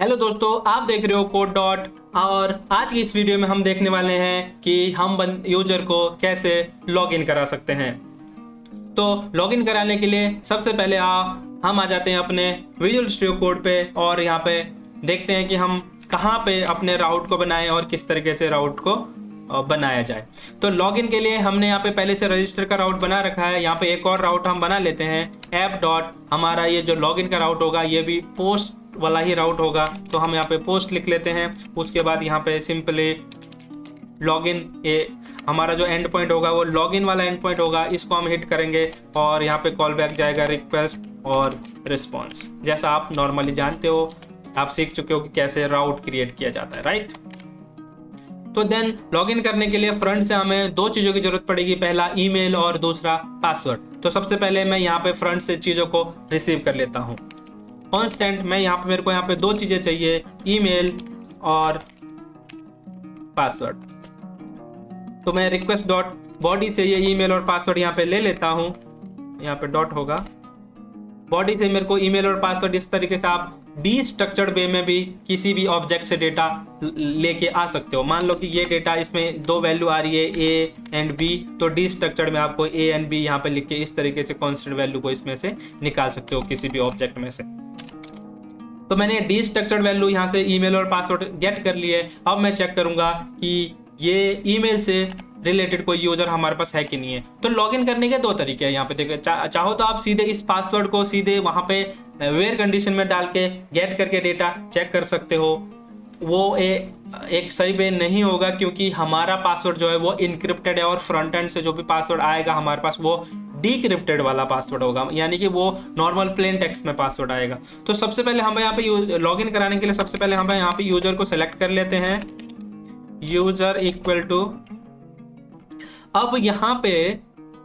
Hello दोस्तों, आप देख रहे हो कोड डॉट। और आज की इस वीडियो में हम देखने वाले हैं कि हम यूजर को कैसे लॉगिन करा सकते हैं। तो लॉगिन कराने के लिए सबसे पहले हम आ जाते हैं अपने विजुअल स्टूडियो कोड पे और यहाँ पे देखते हैं कि हम कहाँ पे अपने राउट को बनाएं और किस तरीके से राउट को बनाया जाए। तो लॉगिन के लिए हमने यहाँ पे पहले से रजिस्टर का राउट बना रखा है। यहाँ पे एक और राउट हम बना लेते हैं ऐप डॉट। हमारा ये जो लॉगिन का राउट होगा ये भी पोस्ट वाला ही राउट होगा, तो हम यहाँ पे पोस्ट लिख लेते हैं। उसके बाद यहाँ पे सिंपली लॉगिन, ये हमारा जो एंड पॉइंट होगा वो लॉगिन वाला एंड पॉइंट होगा, इसको हम हिट करेंगे और यहाँ पे कॉल बैक जाएगा रिक्वेस्ट और रिस्पॉन्स। जैसा आप नॉर्मली जानते हो, आप सीख चुके हो कि कैसे राउट क्रिएट किया जाता है, राइट। तो देन लॉगिन करने के लिए फ्रंट से हमें दो चीज़ों की जरूरत पड़ेगी, पहला ईमेल और दूसरा पासवर्ड। तो सबसे पहले मैं यहाँ पे फ्रंट से चीज़ों को रिसीव कर लेता हूँ। कॉन्स्टेंट मैं यहाँ पे मेरे को यहाँ पे दो चीज़ें चाहिए, ईमेल और पासवर्ड। तो मैं रिक्वेस्ट डॉट बॉडी से ये ईमेल और पासवर्ड यहाँ पे ले लेता हूँ। यहाँ पे डॉट होगा, बॉडी से मेरे को ईमेल और पासवर्ड इस तरीके से आप डीस्ट्रक्चर्ड वे में भी किसी भी ऑब्जेक्ट से डेटा लेके आ सकते हो। मान लो कि ये डेटा, इसमें दो वैल्यू आ रही है ए एंड बी, तो डीस्ट्रक्चर्ड में आपको ए एंड बी यहाँ पे लिख के इस तरीके से कॉन्स्टेंट वैल्यू को इसमें से निकाल सकते हो किसी भी ऑब्जेक्ट में से। तो मैंने डीस्ट्रक्चर्ड वैल्यू यहाँ से ईमेल और पासवर्ड गेट कर लिए। अब मैं चेक करूंगा कि ये ईमेल से रिलेटेड कोई यूजर हमारे पास है कि नहीं है। तो लॉगिन करने के दो तरीके हैं यहाँ पे देखो। चाहो तो आप सीधे इस पासवर्ड को सीधे वहाँ पे वेयर कंडीशन में डाल के गेट करके डेटा चेक कर सकते हो। वो एक सही वे नहीं होगा, क्योंकि हमारा पासवर्ड जो है वो इनक्रिप्टेड है और फ्रंट एंड से जो भी पासवर्ड आएगा हमारे पास वो डीक्रिप्टेड वाला पासवर्ड होगा, यानी कि वो नॉर्मल प्लेन टेक्स्ट में पासवर्ड आएगा। तो सबसे पहले हम यहाँ पे लॉगिन कराने के लिए सबसे पहले हम यहाँ पे यूजर को सेलेक्ट कर लेते हैं, यूजर इक्वल टू। अब यहाँ पे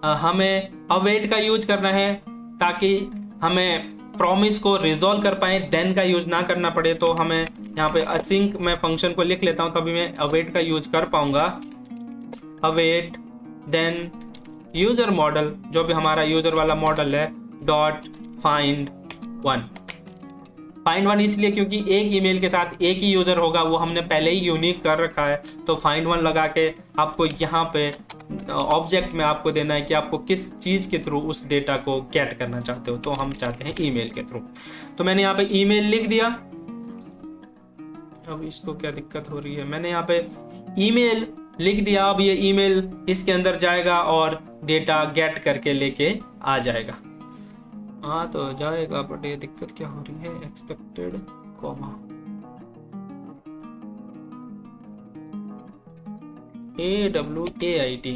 हमें अवेट का यूज करना है ताकि हमें प्रॉमिस को रिजॉल्व कर पाए, देन का यूज ना करना पड़े। तो हमें यहाँ पे असिंक मैं फंक्शन को लिख लेता हूँ, तभी मैं अवेट का यूज कर पाऊंगा। अवेट देन यूजर मॉडल, जो भी हमारा यूजर वाला मॉडल है, dot find one. Find one इसलिए क्योंकि एक ईमेल के साथ एक ही यूजर होगा, वो हमने पहले ही यूनिक कर रखा है। तो फाइंड वन लगा के आपको यहाँ पे ऑब्जेक्ट में आपको देना है कि आपको किस चीज़ के थ्रू उस डेटा को गेट करना चाहते हो। तो हम चाहते हैं ईमेल के थ्रू, तो मैंने यहाँ पे ईमेल लिख दिया। अब इसको क्या दिक्कत हो रही है, मैंने यहाँ पे ईमेल लिख दिया। अब ये ईमेल इसके अंदर जाएगा और डेटा गेट करके लेके आ जाएगा। हाँ तो जाएगा, बट ये दिक्कत क्या हो रही है, एक्सपेक्टेड कॉमा AWAIT।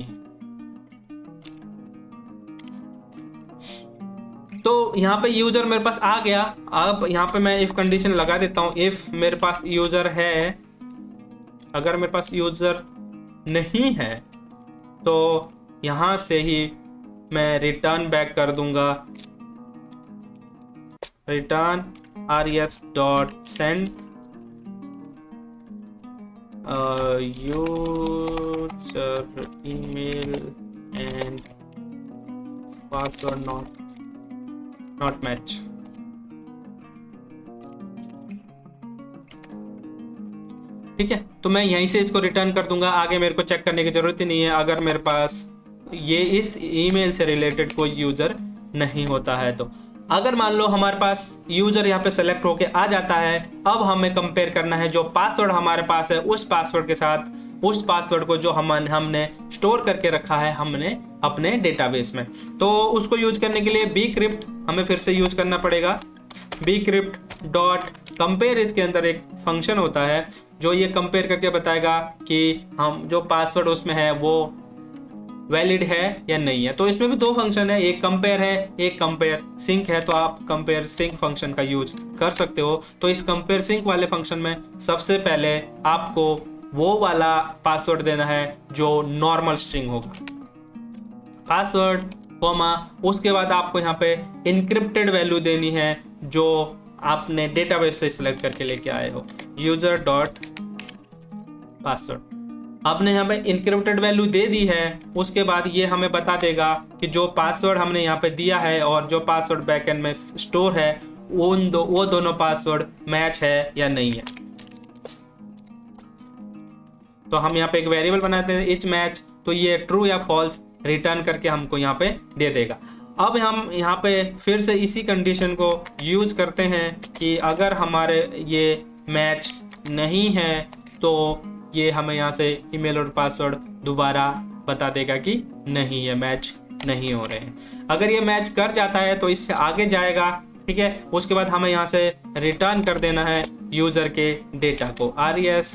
तो यहाँ पे यूजर मेरे पास आ गया। अब यहाँ पे मैं इफ कंडीशन लगा देता हूँ, इफ मेरे पास यूजर है। अगर मेरे पास यूजर नहीं है तो यहाँ से ही मैं रिटर्न बैक कर दूंगा, return res.send user email and password not match। ठीक है, तो मैं यहीं से इसको रिटर्न कर दूंगा। आगे मेरे को चेक करने की जरूरत ही नहीं है अगर मेरे पास ये इस ईमेल से रिलेटेड कोई यूजर नहीं होता है। तो अगर मान लो हमारे पास यूजर यहाँ पे सेलेक्ट होके आ जाता है, अब हमें कंपेयर करना है जो पासवर्ड हमारे पास है उस पासवर्ड के साथ उस पासवर्ड को जो हमने स्टोर करके रखा है हमने अपने डेटाबेस में। तो उसको यूज करने के लिए bcrypt हमें फिर से यूज करना पड़ेगा। bcrypt डॉट कंपेयर, इसके अंदर एक फंक्शन होता है जो ये कंपेयर करके बताएगा कि हम जो पासवर्ड उसमें है वो वैलिड है या नहीं है। तो इसमें भी दो फंक्शन है, एक कंपेयर है, एक कंपेयर सिंक है। तो आप कंपेयर सिंक फंक्शन का यूज कर सकते हो। तो इस कंपेयर सिंक वाले फंक्शन में सबसे पहले आपको वो वाला पासवर्ड देना है जो नॉर्मल स्ट्रिंग होगा, पासवर्ड कॉमा, उसके बाद आपको यहाँ पे इनक्रिप्टेड वैल्यू देनी है जो आपने डेटाबेस से सिलेक्ट करके लेके आए हो, यूजर डॉट पासवर्ड। आपने यहाँ पे इनक्रिप्टेड वैल्यू दे दी है। उसके बाद ये हमें बता देगा कि जो पासवर्ड हमने यहाँ पे दिया है और जो पासवर्ड बैकएंड में स्टोर है वो दोनों पासवर्ड मैच है या नहीं है। तो हम यहाँ पे एक वेरिएबल बनाते हैं इच मैच, तो ये ट्रू या फॉल्स रिटर्न करके हमको यहाँ पे दे देगा। अब हम यहाँ पे फिर से इसी कंडीशन को यूज करते हैं कि अगर हमारे ये मैच नहीं है तो ये हमें यहाँ से ईमेल और पासवर्ड दोबारा बता देगा कि नहीं, ये मैच नहीं हो रहे हैं। अगर ये मैच कर जाता है तो इससे आगे जाएगा, ठीक है। उसके बाद हमें यहाँ से रिटर्न कर देना है यूजर के डेटा को res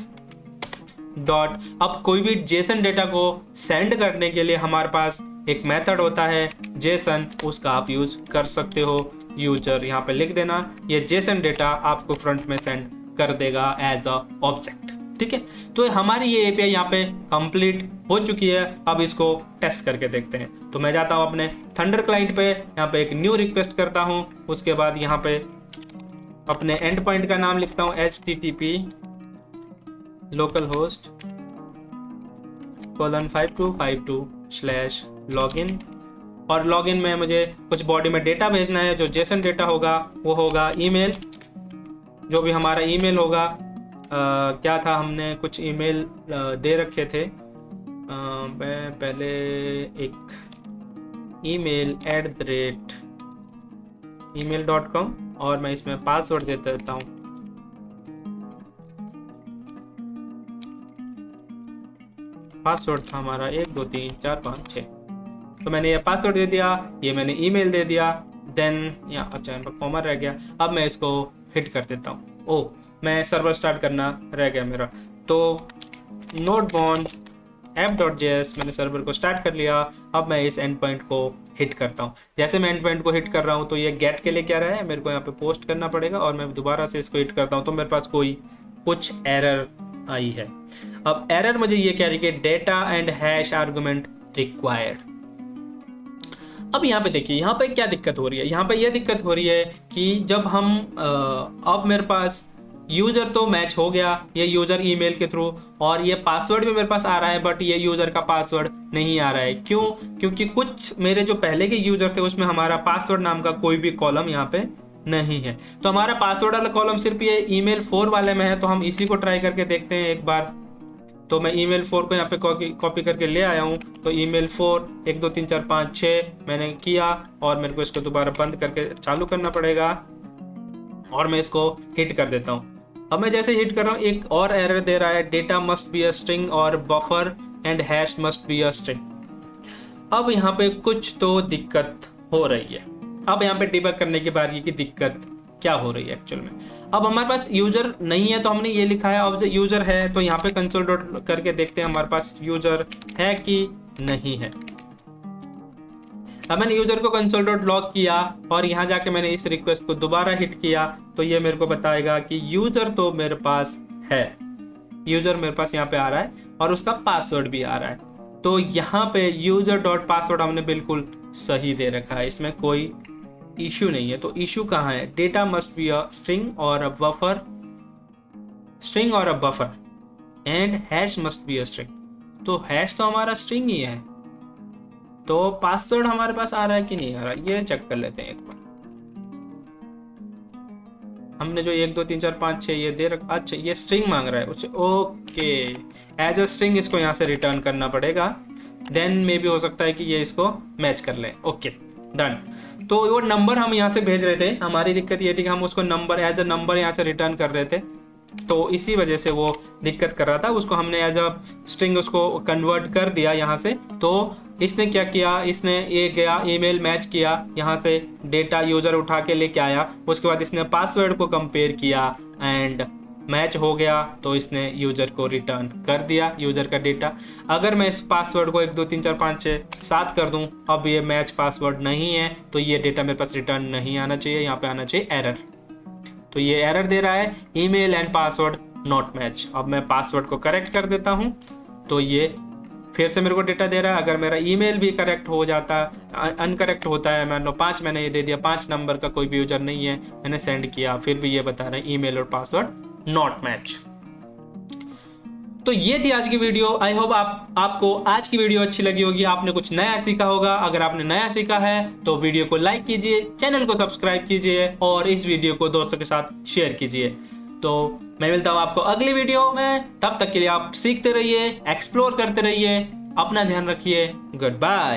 डॉट। अब कोई भी जेसन डेटा को सेंड करने के लिए हमारे पास एक मेथड होता है जेसन, उसका आप यूज कर सकते हो। यूजर यहाँ पे लिख देना, ये जेसन डेटा आपको फ्रंट में सेंड कर देगा एज अ ऑब्जेक्ट, ठीक है। तो हमारी ये एपीआई यहाँ पे कंप्लीट हो चुकी है। अब इसको टेस्ट करके देखते हैं। तो मैं जाता हूँ अपने थंडर क्लाइंट पे, यहाँ पे एक न्यू रिक्वेस्ट करता हूँ। उसके बाद यहाँ पे अपने एंड पॉइंट का नाम लिखता हूँ http localhost:5252/login, और लॉगिन में मुझे कुछ बॉडी में डेटा भेजना है। जो जेसन डेटा होगा वो होगा ईमेल, जो भी हमारा ईमेल होगा। क्या था, हमने कुछ ईमेल दे रखे थे। मैं पहले एक email@email.com और मैं इसमें पासवर्ड दे देता हूँ। पासवर्ड था हमारा 1 2 3 4 5 6। तो मैंने ये पासवर्ड दे दिया, ये मैंने ईमेल दे दिया। देन यहाँ अच्छा यहाँ पर कॉमा रह गया। अब मैं इसको हिट कर देता हूँ। ओह, मैं सर्वर स्टार्ट करना रह गया मेरा। तो nodebon app.js मैंने सर्वर को स्टार्ट कर लिया। अब मैं इस एंड पॉइंट को हिट करता हूँ। जैसे मैं एंड पॉइंट को हिट कर रहा हूँ तो ये गेट के लिए क्या रहा है, मेरे को यहाँ पे पोस्ट करना पड़ेगा, और मैं दोबारा से इसको हिट करता हूँ तो मेरे पास कुछ एरर आई है। अब एरर मुझे ये कह रही है कि data and hash argument required. अब यहाँ पे देखिए, यहाँ पे क्या दिक्कत हो रही है। यहाँ पे ये दिक्कत हो रही है कि जब हम अब मेरे पास यूजर तो मैच हो गया, ये यूजर ईमेल के थ्रू, और ये पासवर्ड भी मेरे पास आ रहा है, बट ये यूजर का पासवर्ड नहीं आ रहा है। क्यों? क्योंकि कुछ मेरे जो पहले के यूजर थे उसमें हमारा पासवर्ड नाम का कोई भी कॉलम यहाँ पे नहीं है। तो हमारा पासवर्ड वाला कॉलम सिर्फ ये ईमेल 4 वाले में है। तो हम इसी को ट्राई करके देखते हैं एक बार। तो मैं ईमेल 4 को यहाँ पे कॉपी करके ले आया हूँ। तो ईमेल 4 1 2 3 4 5 6 मैंने किया, और मेरे को इसको दोबारा बंद करके चालू करना पड़ेगा, और मैं इसको हिट कर देता हूँ। अब मैं जैसे हिट कर रहा हूँ एक और एरर दे रहा है, data must be a string और buffer and hash must be a string. अब यहाँ पे कुछ तो दिक्कत हो रही है। अब यहाँ पे डिबग करने की बारी की दिक्कत क्या हो रही है एक्चुअल में। अब हमारे पास यूजर नहीं है तो हमने ये लिखा है। अब यूजर है तो यहाँ पे कंसोल डॉट करके देखते हैं हमारे पास यूजर है कि नहीं है। अब मैंने यूजर को कंसोल डॉट लॉग किया, और यहाँ जाके मैंने इस रिक्वेस्ट को दोबारा हिट किया तो ये मेरे को बताएगा कि यूजर तो मेरे पास है, यूजर मेरे पास यहाँ पे आ रहा है, और उसका पासवर्ड भी आ रहा है। तो यहाँ पे यूजर डॉट पासवर्ड हमने बिल्कुल सही दे रखा है, इसमें कोई इशू नहीं है। तो इशू कहाँ है? Data must be a string और अ बफर, स्ट्रिंग और a buffer, and hash must be a string. तो हैश तो हमारा स्ट्रिंग ही है, तो पासवर्ड हमारे पास आ रहा है कि नहीं आ रहा, ये चेक कर लेते हैं एक बार। हमने जो 1 2 3 4 5 6 ये दे रखा, अच्छा ये स्ट्रिंग मांग रहा है। ओके, एज अ स्ट्रिंग इसको यहाँ से रिटर्न करना पड़ेगा। देन मे भी हो सकता है कि ये इसको मैच कर ले। Okay done. तो वो नंबर हम यहाँ से भेज रहे थे, हमारी दिक्कत ये थी कि हम उसको नंबर एज अ नंबर यहाँ से रिटर्न कर रहे थे, तो इसी वजह से वो दिक्कत कर रहा था। उसको हमने एज अ स्ट्रिंग उसको कन्वर्ट कर दिया यहाँ से। तो इसने क्या किया, इसने ये गया ईमेल मैच किया, यहाँ से डेटा यूजर उठा के लेके आया, उसके बाद इसने पासवर्ड को कंपेयर किया एंड मैच हो गया, तो इसने यूजर को रिटर्न कर दिया यूजर का डेटा। अगर मैं इस पासवर्ड को 1 2 3 4 5 6 7 कर दूं, अब ये मैच पासवर्ड नहीं है, तो ये डेटा मेरे पास रिटर्न नहीं आना चाहिए, यहाँ पे आना चाहिए एरर। तो ये एरर दे रहा है email and password not match. अब मैं पासवर्ड को करेक्ट कर देता हूँ तो ये फिर से मेरे को डेटा दे रहा है। अगर मेरा ईमेल भी करेक्ट हो जाता, अनकरेक्ट होता है, मान लो 5 मैंने ये दे दिया, 5 नंबर का कोई भी यूजर नहीं है, मैंने सेंड किया, फिर भी ये बता रहा है ईमेल और पासवर्ड नॉट मैच। तो ये थी आज की वीडियो। आई होप आपको आज की वीडियो अच्छी लगी होगी, आपने कुछ नया सीखा होगा। अगर आपने नया सीखा है तो वीडियो को लाइक कीजिए, चैनल को सब्सक्राइब कीजिए और इस वीडियो को दोस्तों के साथ शेयर कीजिए। तो मैं मिलता हूँ आपको अगली वीडियो में, तब तक के लिए आप सीखते रहिए, एक्सप्लोर करते रहिए, अपना ध्यान रखिए। Good bye.